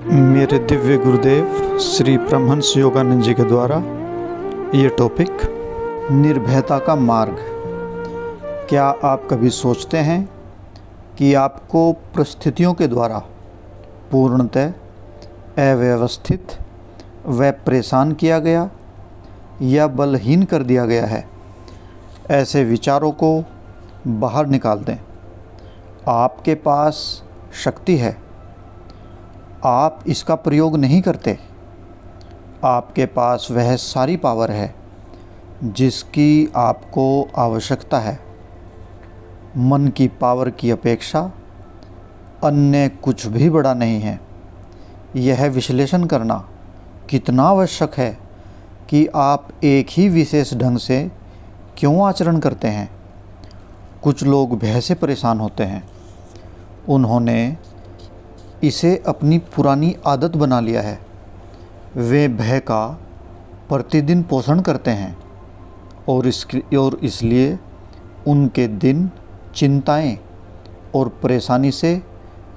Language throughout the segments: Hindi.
मेरे दिव्य गुरुदेव श्री परमहंस योगानंद जी के द्वारा ये टॉपिक निर्भयता का मार्ग। क्या आप कभी सोचते हैं कि आपको परिस्थितियों के द्वारा पूर्णतः अव्यवस्थित व परेशान किया गया या बलहीन कर दिया गया है? ऐसे विचारों को बाहर निकाल दें। आपके पास शक्ति है, आप इसका प्रयोग नहीं करते। आपके पास वह सारी पावर है जिसकी आपको आवश्यकता है। मन की पावर की अपेक्षा अन्य कुछ भी बड़ा नहीं है। यह विश्लेषण करना कितना आवश्यक है कि आप एक ही विशेष ढंग से क्यों आचरण करते हैं। कुछ लोग भय से परेशान होते हैं। उन्होंने इसे अपनी पुरानी आदत बना लिया है। वे भय का प्रतिदिन पोषण करते हैं और इसलिए उनके दिन चिंताएं और परेशानी से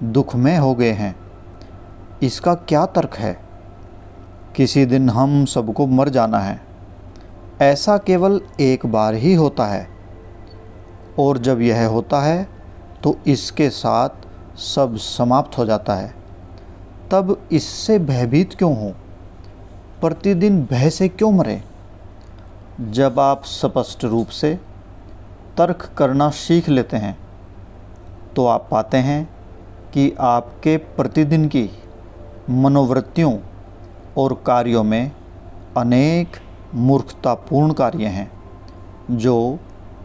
दुखमय हो गए हैं। इसका क्या तर्क है? किसी दिन हम सबको मर जाना है। ऐसा केवल एक बार ही होता है और जब यह होता है तो इसके साथ सब समाप्त हो जाता है। तब इससे भयभीत क्यों हो? प्रतिदिन भय से क्यों मरे? जब आप स्पष्ट रूप से तर्क करना सीख लेते हैं तो आप पाते हैं कि आपके प्रतिदिन की मनोवृत्तियों और कार्यों में अनेक मूर्खतापूर्ण कार्य हैं जो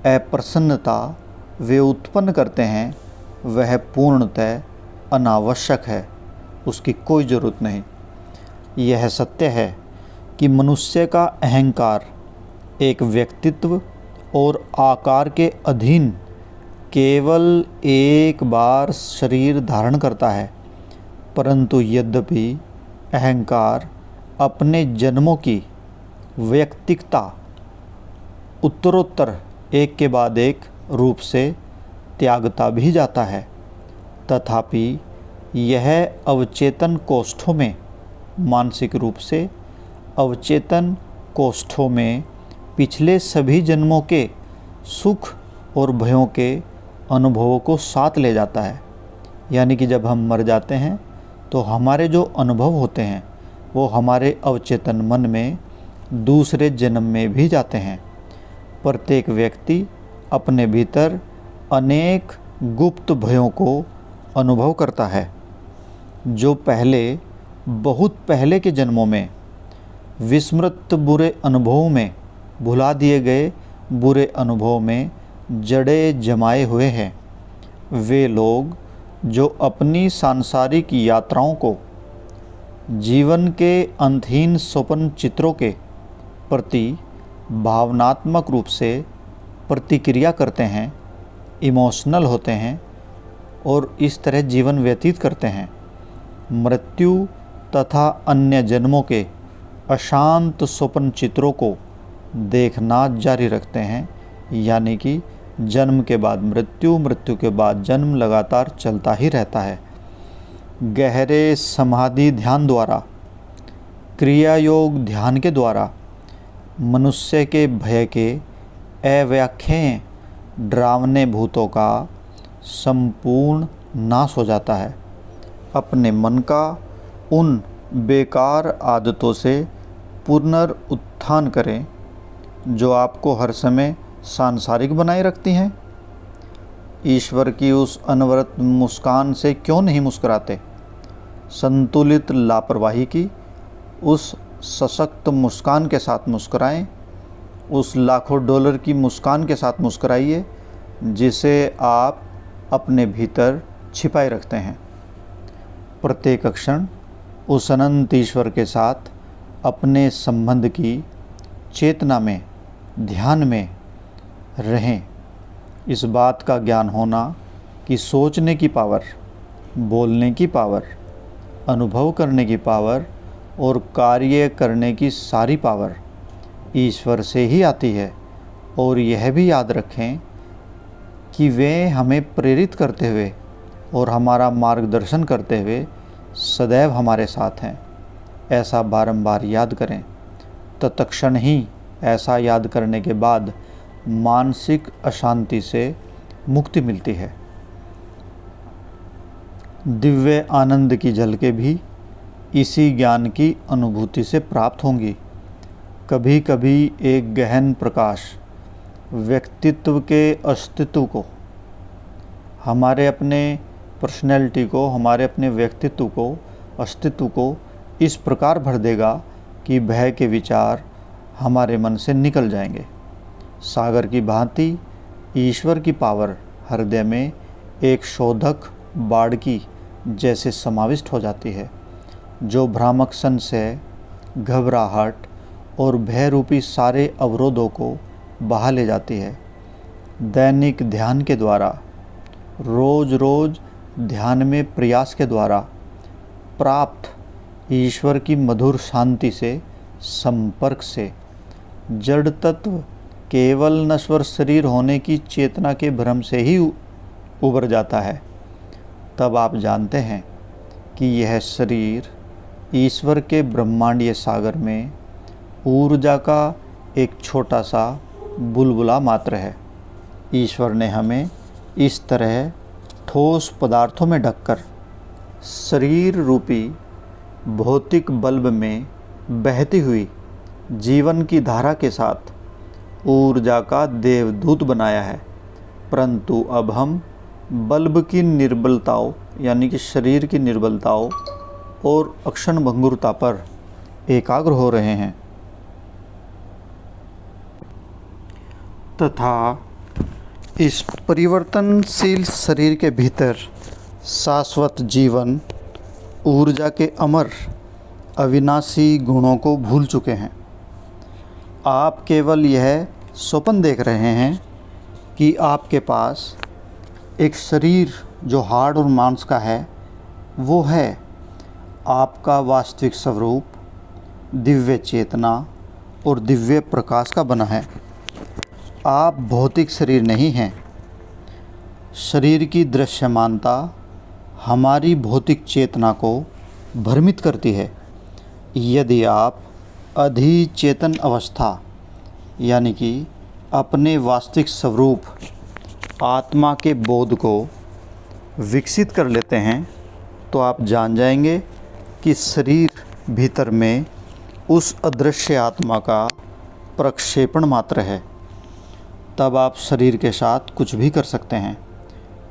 अप्रसन्नता वे उत्पन्न करते हैं। वह पूर्णतः अनावश्यक है, उसकी कोई ज़रूरत नहीं। यह सत्य है कि मनुष्य का अहंकार एक व्यक्तित्व और आकार के अधीन केवल एक बार शरीर धारण करता है, परंतु यद्यपि अहंकार अपने जन्मों की वैयक्तिकता उत्तरोत्तर एक के बाद एक रूप से त्यागता भी जाता है, तथापि यह अवचेतन कोष्ठों में मानसिक रूप से अवचेतन कोष्ठों में पिछले सभी जन्मों के सुख और भयों के अनुभवों को साथ ले जाता है। यानी कि जब हम मर जाते हैं तो हमारे जो अनुभव होते हैं वो हमारे अवचेतन मन में दूसरे जन्म में भी जाते हैं। प्रत्येक व्यक्ति अपने भीतर अनेक गुप्त भयों को अनुभव करता है जो बहुत पहले के जन्मों में विस्मृत बुरे अनुभवों में, भुला दिए गए बुरे अनुभवों में जड़े जमाए हुए हैं। वे लोग जो अपनी सांसारिक यात्राओं को जीवन के अंतहीन स्वप्न चित्रों के प्रति भावनात्मक रूप से प्रतिक्रिया करते हैं, इमोशनल होते हैं और इस तरह जीवन व्यतीत करते हैं, मृत्यु तथा अन्य जन्मों के अशांत स्वप्न चित्रों को देखना जारी रखते हैं। यानी कि जन्म के बाद मृत्यु, मृत्यु के बाद जन्म लगातार चलता ही रहता है। गहरे समाधि ध्यान द्वारा, क्रिया योग ध्यान के द्वारा मनुष्य के भय के अव्याख्येय डरावने भूतों का संपूर्ण नाश हो जाता है। अपने मन का उन बेकार आदतों से पुनरुत्थान करें जो आपको हर समय सांसारिक बनाए रखती हैं। ईश्वर की उस अनवरत मुस्कान से क्यों नहीं मुस्कुराते? संतुलित लापरवाही की उस सशक्त मुस्कान के साथ मुस्कुराएं। उस लाखों डॉलर की मुस्कान के साथ मुस्कुराइए जिसे आप अपने भीतर छिपाए रखते हैं। प्रत्येक क्षण उस अनंत ईश्वर के साथ अपने संबंध की चेतना में, ध्यान में रहें। इस बात का ज्ञान होना कि सोचने की पावर, बोलने की पावर, अनुभव करने की पावर और कार्य करने की सारी पावर ईश्वर से ही आती है। और यह भी याद रखें कि वे हमें प्रेरित करते हुए और हमारा मार्गदर्शन करते हुए सदैव हमारे साथ हैं, ऐसा बारंबार याद करें। तत्क्षण ही ऐसा याद करने के बाद मानसिक अशांति से मुक्ति मिलती है। दिव्य आनंद की झलकें भी इसी ज्ञान की अनुभूति से प्राप्त होंगी। कभी कभी एक गहन प्रकाश व्यक्तित्व के अस्तित्व को, हमारे अपने पर्सनैलिटी को, हमारे अपने व्यक्तित्व को, अस्तित्व को इस प्रकार भर देगा कि भय के विचार हमारे मन से निकल जाएंगे। सागर की भांति ईश्वर की पावर हृदय में एक शोधक बाड़की जैसे समाविष्ट हो जाती है, जो भ्रामक संशय, घबराहट और भय रूपी सारे अवरोधों को बहा ले जाती है। दैनिक ध्यान के द्वारा, रोज रोज ध्यान में प्रयास के द्वारा प्राप्त ईश्वर की मधुर शांति से, संपर्क से जड़ तत्व केवल नश्वर शरीर होने की चेतना के भ्रम से ही उबर जाता है। तब आप जानते हैं कि यह शरीर ईश्वर के ब्रह्मांडीय सागर में ऊर्जा का एक छोटा सा बुलबुला मात्र है। ईश्वर ने हमें इस तरह ठोस पदार्थों में ढककर शरीर रूपी भौतिक बल्ब में बहती हुई जीवन की धारा के साथ ऊर्जा का देवदूत बनाया है। परंतु अब हम बल्ब की निर्बलताओं, यानी कि शरीर की निर्बलताओं और अक्षण भंगुरता पर एकाग्र हो रहे हैं तथा इस परिवर्तनशील शरीर के भीतर शाश्वत जीवन ऊर्जा के अमर अविनाशी गुणों को भूल चुके हैं। आप केवल यह स्वप्न देख रहे हैं कि आपके पास एक शरीर जो हाड़ और मांस का है वो है। आपका वास्तविक स्वरूप दिव्य चेतना और दिव्य प्रकाश का बना है। आप भौतिक शरीर नहीं हैं। शरीर की दृश्यमानता हमारी भौतिक चेतना को भ्रमित करती है। यदि आप अधिचेतन अवस्था, यानी कि अपने वास्तविक स्वरूप आत्मा के बोध को विकसित कर लेते हैं, तो आप जान जाएंगे कि शरीर भीतर में उस अदृश्य आत्मा का प्रक्षेपण मात्र है। तब आप शरीर के साथ कुछ भी कर सकते हैं।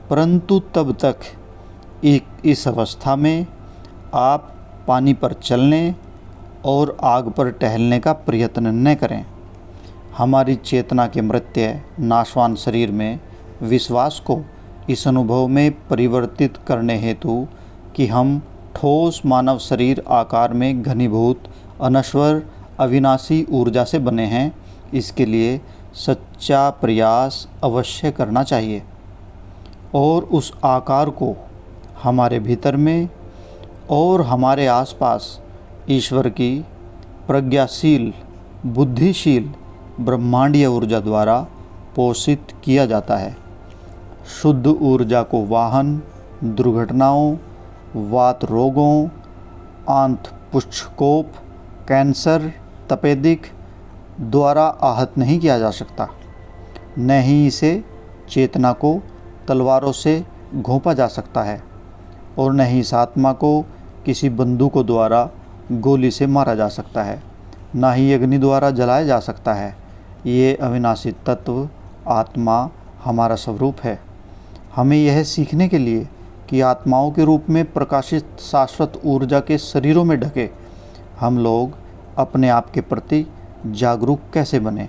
परंतु तब तक इस अवस्था में आप पानी पर चलने और आग पर टहलने का प्रयत्न न करें। हमारी चेतना के मृत्य नाशवान शरीर में विश्वास को इस अनुभव में परिवर्तित करने हेतु कि हम ठोस मानव शरीर आकार में घनीभूत अनश्वर अविनाशी ऊर्जा से बने हैं, इसके लिए सच्चा प्रयास अवश्य करना चाहिए और उस आकार को हमारे भीतर में और हमारे आसपास ईश्वर की प्रज्ञाशील, बुद्धिशील ब्रह्मांडीय ऊर्जा द्वारा पोषित किया जाता है। शुद्ध ऊर्जा को वाहन, दुर्घटनाओं, वात रोगों, आंत पुच्छकोप, कैंसर, तपेदिक द्वारा आहत नहीं किया जा सकता। न ही इसे चेतना को तलवारों से घोंपा जा सकता है और न ही इस आत्मा को किसी बंदूकों द्वारा गोली से मारा जा सकता है, ना ही अग्नि द्वारा जलाया जा सकता है। ये अविनाशी तत्व आत्मा हमारा स्वरूप है। हमें यह सीखने के लिए कि आत्माओं के रूप में प्रकाशित शाश्वत ऊर्जा के शरीरों में ढके हम लोग अपने आप के प्रति जागरूक कैसे बने,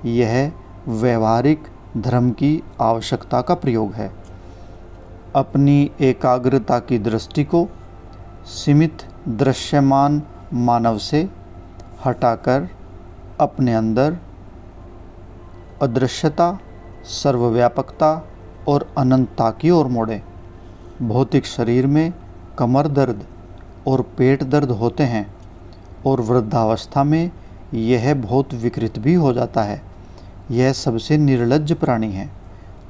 यह व्यवहारिक धर्म की आवश्यकता का प्रयोग है। अपनी एकाग्रता की दृष्टि को सीमित दृश्यमान मानव से हटाकर अपने अंदर अदृश्यता, सर्वव्यापकता और अनंतता की ओर मोड़ें। भौतिक शरीर में कमर दर्द और पेट दर्द होते हैं और वृद्धावस्था में यह बहुत विकृत भी हो जाता है। यह सबसे निर्लज्ज प्राणी है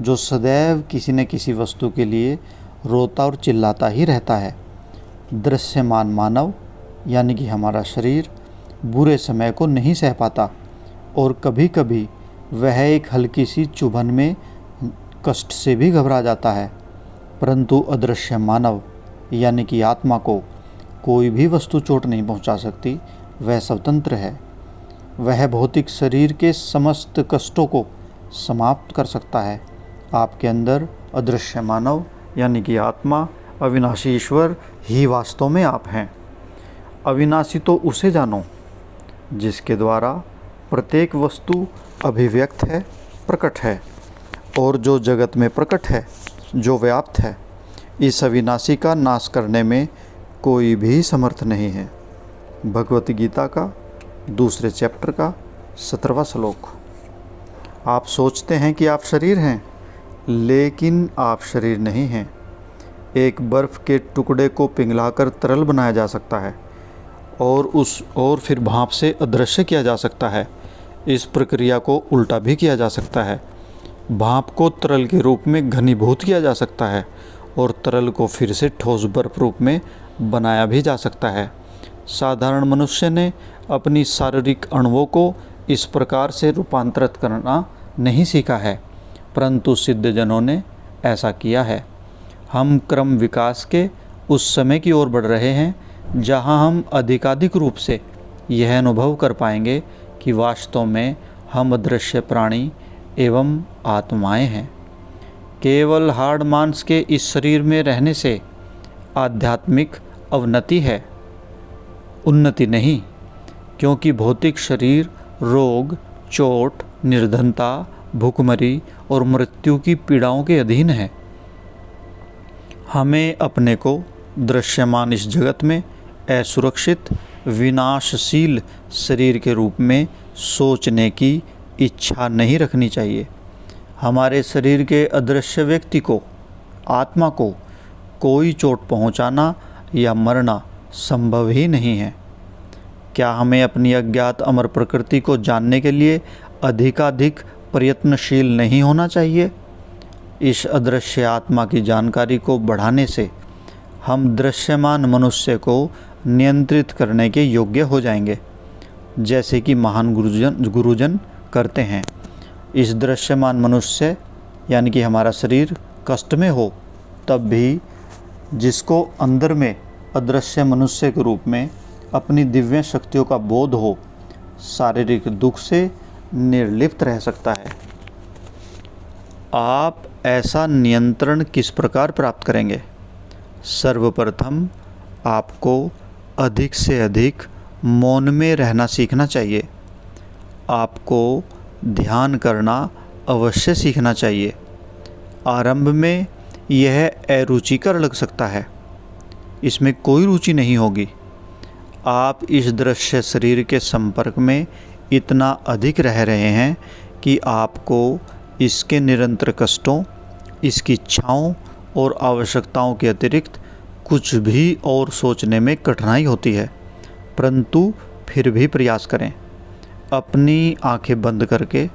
जो सदैव किसी न किसी वस्तु के लिए रोता और चिल्लाता ही रहता है। दृश्यमान मानव यानी कि हमारा शरीर बुरे समय को नहीं सह पाता और कभी कभी वह एक हल्की सी चुभन में कष्ट से भी घबरा जाता है, परंतु अदृश्य मानव यानी कि आत्मा को कोई भी वस्तु चोट नहीं पहुंचा सकती। वह स्वतंत्र है। वह भौतिक शरीर के समस्त कष्टों को समाप्त कर सकता है। आपके अंदर अदृश्य मानव यानी कि आत्मा, अविनाशी ईश्वर ही वास्तव में आप हैं। अविनाशी तो उसे जानो जिसके द्वारा प्रत्येक वस्तु अभिव्यक्त है, प्रकट है और जो जगत में प्रकट है, जो व्याप्त है। इस अविनाशी का नाश करने में कोई भी समर्थ नहीं है। भगवत गीता का 2 चैप्टर का 17वां श्लोक। आप सोचते हैं कि आप शरीर हैं, लेकिन आप शरीर नहीं हैं। एक बर्फ़ के टुकड़े को पिघलाकर तरल बनाया जा सकता है और फिर भाप से अदृश्य किया जा सकता है। इस प्रक्रिया को उल्टा भी किया जा सकता है। भाप को तरल के रूप में घनीभूत किया जा सकता है और तरल को फिर से ठोस बर्फ रूप में बनाया भी जा सकता है। साधारण मनुष्य ने अपनी शारीरिक अणुओं को इस प्रकार से रूपांतरित करना नहीं सीखा है, परंतु सिद्धजनों ने ऐसा किया है। हम क्रम विकास के उस समय की ओर बढ़ रहे हैं जहां हम अधिकाधिक रूप से यह अनुभव कर पाएंगे कि वास्तव में हम अदृश्य प्राणी एवं आत्माएं हैं। केवल हाड़ मांस के इस शरीर में रहने से आध्यात्मिक अवनति है, उन्नति नहीं, क्योंकि भौतिक शरीर रोग, चोट, निर्धनता, भूखमरी और मृत्यु की पीड़ाओं के अधीन है। हमें अपने को दृश्यमान इस जगत में असुरक्षित, विनाशशील शरीर के रूप में सोचने की इच्छा नहीं रखनी चाहिए। हमारे शरीर के अदृश्य व्यक्ति को, आत्मा को कोई चोट पहुंचाना या मरना संभव ही नहीं है। क्या हमें अपनी अज्ञात अमर प्रकृति को जानने के लिए अधिकाधिक प्रयत्नशील नहीं होना चाहिए? इस अदृश्य आत्मा की जानकारी को बढ़ाने से हम दृश्यमान मनुष्य को नियंत्रित करने के योग्य हो जाएंगे, जैसे कि महान गुरुजन करते हैं। इस दृश्यमान मनुष्य यानी कि हमारा शरीर कष्ट में हो, तब भी जिसको अंदर में अदृश्य मनुष्य के रूप में अपनी दिव्य शक्तियों का बोध हो, शारीरिक दुख से निर्लिप्त रह सकता है। आप ऐसा नियंत्रण किस प्रकार प्राप्त करेंगे? सर्वप्रथम आपको अधिक से अधिक मौन में रहना सीखना चाहिए। आपको ध्यान करना अवश्य सीखना चाहिए। आरंभ में यह अरुचिकर लग सकता है, इसमें कोई रुचि नहीं होगी। आप इस दृश्य शरीर के संपर्क में इतना अधिक रह रहे हैं कि आपको इसके निरंतर कष्टों, इसकी इच्छाओं और आवश्यकताओं के अतिरिक्त कुछ भी और सोचने में कठिनाई होती है, परंतु फिर भी प्रयास करें। अपनी आंखें बंद करके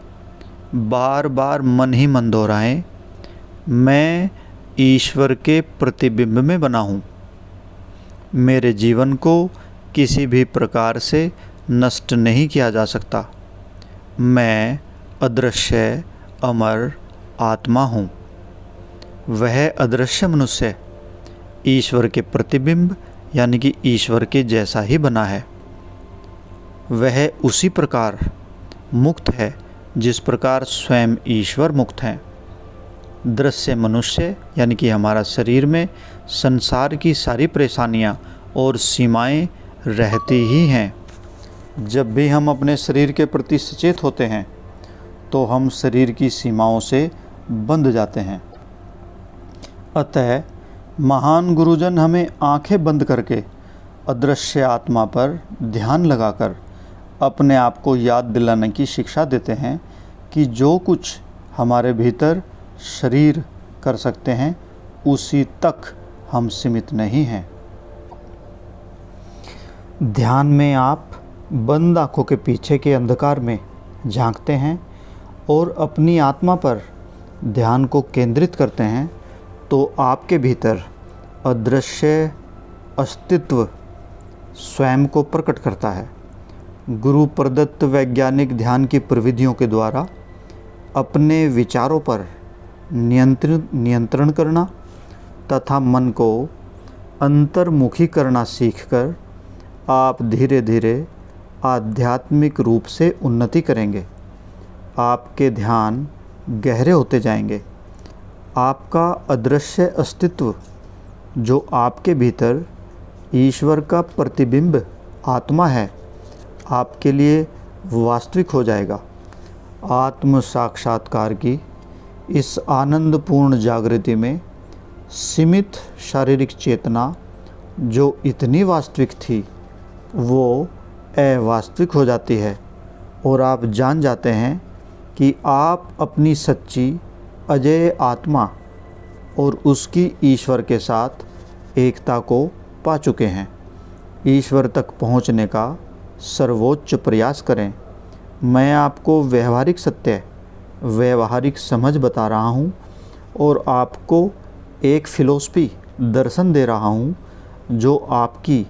बार बार मन ही मन दोहराएं, मैं ईश्वर के प्रतिबिंब में बना हूँ। मेरे जीवन को किसी भी प्रकार से नष्ट नहीं किया जा सकता। मैं अदृश्य अमर आत्मा हूँ। वह अदृश्य मनुष्य ईश्वर के प्रतिबिंब यानी कि ईश्वर के जैसा ही बना है। वह उसी प्रकार मुक्त है जिस प्रकार स्वयं ईश्वर मुक्त हैं। दृश्य मनुष्य यानी कि हमारा शरीर में संसार की सारी परेशानियाँ और सीमाएं रहती ही हैं। जब भी हम अपने शरीर के प्रति सचेत होते हैं तो हम शरीर की सीमाओं से बंध जाते हैं। अतः महान गुरुजन हमें आंखें बंद करके अदृश्य आत्मा पर ध्यान लगाकर अपने आप को याद दिलाने की शिक्षा देते हैं कि जो कुछ हमारे भीतर शरीर कर सकते हैं उसी तक हम सीमित नहीं हैं। ध्यान में आप बंद आँखों के पीछे के अंधकार में झांकते हैं और अपनी आत्मा पर ध्यान को केंद्रित करते हैं तो आपके भीतर अदृश्य अस्तित्व स्वयं को प्रकट करता है। गुरु प्रदत्त वैज्ञानिक ध्यान की प्रविधियों के द्वारा अपने विचारों पर नियंत्रण करना तथा मन को अंतर्मुखी करना सीखकर आप धीरे धीरे आध्यात्मिक रूप से उन्नति करेंगे। आपके ध्यान गहरे होते जाएंगे। आपका अदृश्य अस्तित्व, जो आपके भीतर ईश्वर का प्रतिबिंब आत्मा है, आपके लिए वास्तविक हो जाएगा। आत्म साक्षात्कार की इस आनंदपूर्ण जागृति में सीमित शारीरिक चेतना, जो इतनी वास्तविक थी, वो अवास्तविक हो जाती है और आप जान जाते हैं कि आप अपनी सच्ची अजेय आत्मा और उसकी ईश्वर के साथ एकता को पा चुके हैं। ईश्वर तक पहुंचने का सर्वोच्च प्रयास करें। मैं आपको व्यवहारिक सत्य, व्यवहारिक समझ बता रहा हूं और आपको एक फिलॉसफी दर्शन दे रहा हूं, जो आपकी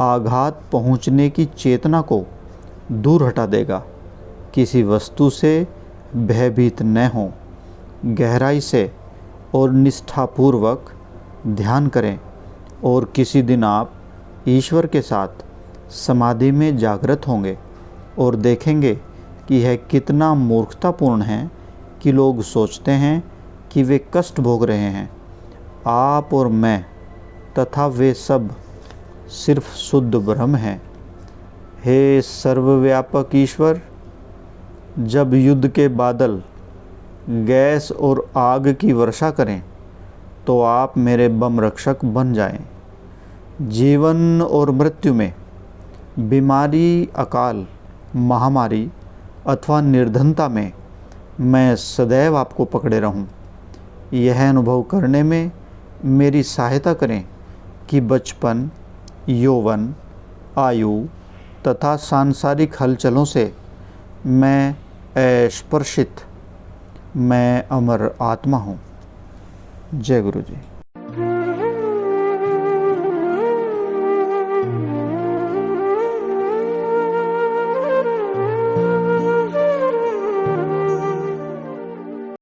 आघात पहुंचने की चेतना को दूर हटा देगा। किसी वस्तु से भयभीत न हों। गहराई से और निष्ठापूर्वक ध्यान करें और किसी दिन आप ईश्वर के साथ समाधि में जागृत होंगे और देखेंगे कि यह कितना मूर्खतापूर्ण है कि लोग सोचते हैं कि वे कष्ट भोग रहे हैं। आप और मैं तथा वे सब सिर्फ शुद्ध ब्रह्म हैं। हे सर्वव्यापक ईश्वर, जब युद्ध के बादल गैस और आग की वर्षा करें तो आप मेरे बम रक्षक बन जाएं। जीवन और मृत्यु में, बीमारी, अकाल, महामारी अथवा निर्धनता में मैं सदैव आपको पकड़े रहूं। यह अनुभव करने में मेरी सहायता करें कि बचपन, यौवन, आयु तथा सांसारिक हलचलों से मैं अस्पर्शित, मैं अमर आत्मा हूँ। जय गुरु जी।